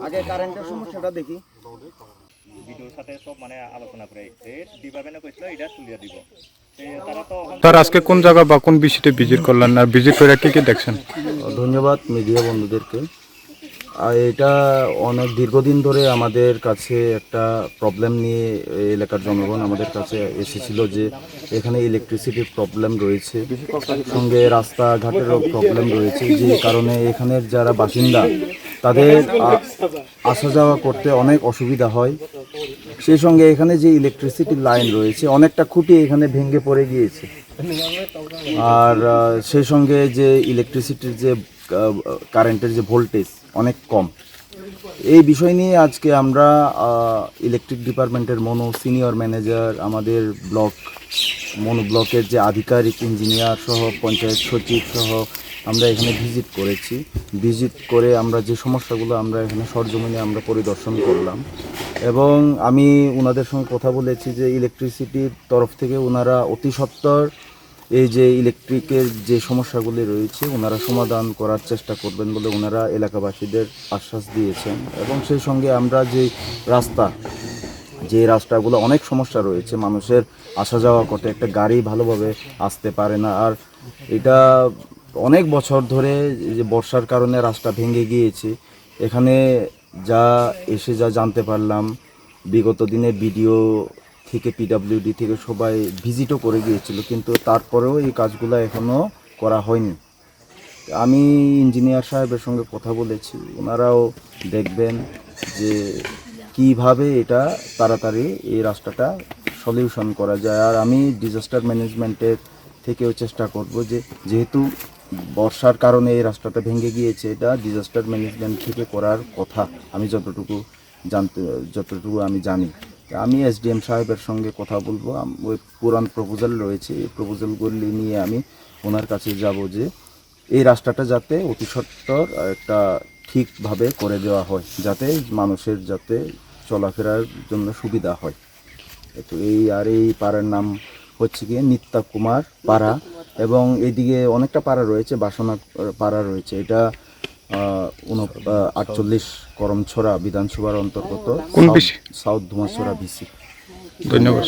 আগে কারেন্টের সমস্যাটা দেখি। ভিডিওর সাথে সব মানে আলোচনা করে ডিপার্টমেন্টে কইছিল এটা তুলিয়া দিব। তারা তো স্যার আজকে কোন জায়গা বা কোন বিষয়টা ভিজিট করলেন আর ভিজিট করে কি কি দেখছেন? ধন্যবাদ মিডিয়া বন্ধুদেরকে। আর এটা অনেক দীর্ঘদিন ধরে আমাদের কাছে একটা প্রবলেম নিয়ে এলাকার জনগণ আমাদের কাছে এসেছিল যে এখানে ইলেকট্রিসিটির প্রবলেম রয়েছে, সঙ্গে রাস্তাঘাটেরও প্রবলেম রয়েছে, যে কারণে এখানের যারা বাসিন্দা তাদের আসা যাওয়া করতে অনেক অসুবিধা হয়। সেই সঙ্গে এখানে যে ইলেকট্রিসিটির লাইন রয়েছে অনেকটা খুঁটি এখানে ভেঙে পড়ে গিয়েছে, আর সেই সঙ্গে যে ইলেকট্রিসিটির যে কারেন্টের যে ভোল্টেজ অনেক কম। এই বিষয় নিয়ে আজকে আমরা ইলেকট্রিক ডিপার্টমেন্টের সিনিয়র ম্যানেজার, আমাদের ব্লকের যে আধিকারিক, ইঞ্জিনিয়ার সহ পঞ্চায়েত সচিব সহ আমরা এখানে ভিজিট করে আমরা যে সমস্যাগুলো আমরা এখানে সরজমিনে আমরা পরিদর্শন করলাম, এবং আমি ওনাদের সঙ্গে কথা বলেছি যে ইলেকট্রিসিটির তরফ থেকে ওনারা অতি সত্বর এই যে ইলেকট্রিকের যে সমস্যাগুলি রয়েছে ওনারা সমাধান করার চেষ্টা করবেন বলে ওনারা এলাকাবাসীদের আশ্বাস দিয়েছেন। এবং সেই সঙ্গে আমরা যে রাস্তাগুলো অনেক সমস্যা রয়েছে, মানুষের আসা যাওয়া করতে, একটা গাড়ি ভালোভাবে আসতে পারে না, আর এটা অনেক বছর ধরে যে বর্ষার কারণে রাস্তা ভেঙে গিয়েছে। এখানে যা জানতে পারলাম, বিগত দিনে বিডিও থেকে পিডাব্লিউডি থেকে সবাই ভিজিটও করে গিয়েছিল, কিন্তু তারপরেও এই কাজগুলো এখনও করা হয়নি। আমি ইঞ্জিনিয়ার সাহেবের সঙ্গে কথা বলেছি, ওনারাও দেখবেন যে কিভাবে এটা তাড়াতাড়ি এই রাস্তাটা সলিউশন করা যায়। আর আমি ডিজাস্টার ম্যানেজমেন্টের থেকেও চেষ্টা করব যে যেহেতু বর্ষার কারণে এই রাস্তাটা ভেঙে গিয়েছে, এটা ডিজাস্টার ম্যানেজমেন্ট থেকে করার কথা আমি যতটুকু আমি জানি। আমি এসডিএম সাহেবের সঙ্গে কথা বলবো, ওই পুরান প্রপোজাল রয়েছে, এই প্রপোজালগুলি নিয়ে আমি ওনার কাছে যাব যে এই রাস্তাটা যাতে অতি সত্বর একটা ঠিকভাবে করে দেওয়া হয়, যাতে মানুষের যাতে চলাফেরার জন্য সুবিধা হয়। তো এই পাড়ার নাম হচ্ছে গিয়ে নিত্যা কুমার পাড়া, এবং এইদিকে অনেকটা পাড়া রয়েছে, বাসনা পাড়া রয়েছে। এটা 48 করমছড়া বিধানসভার অন্তর্গত সাউথ ধুমাছড়া ভিসি। ধন্যবাদ।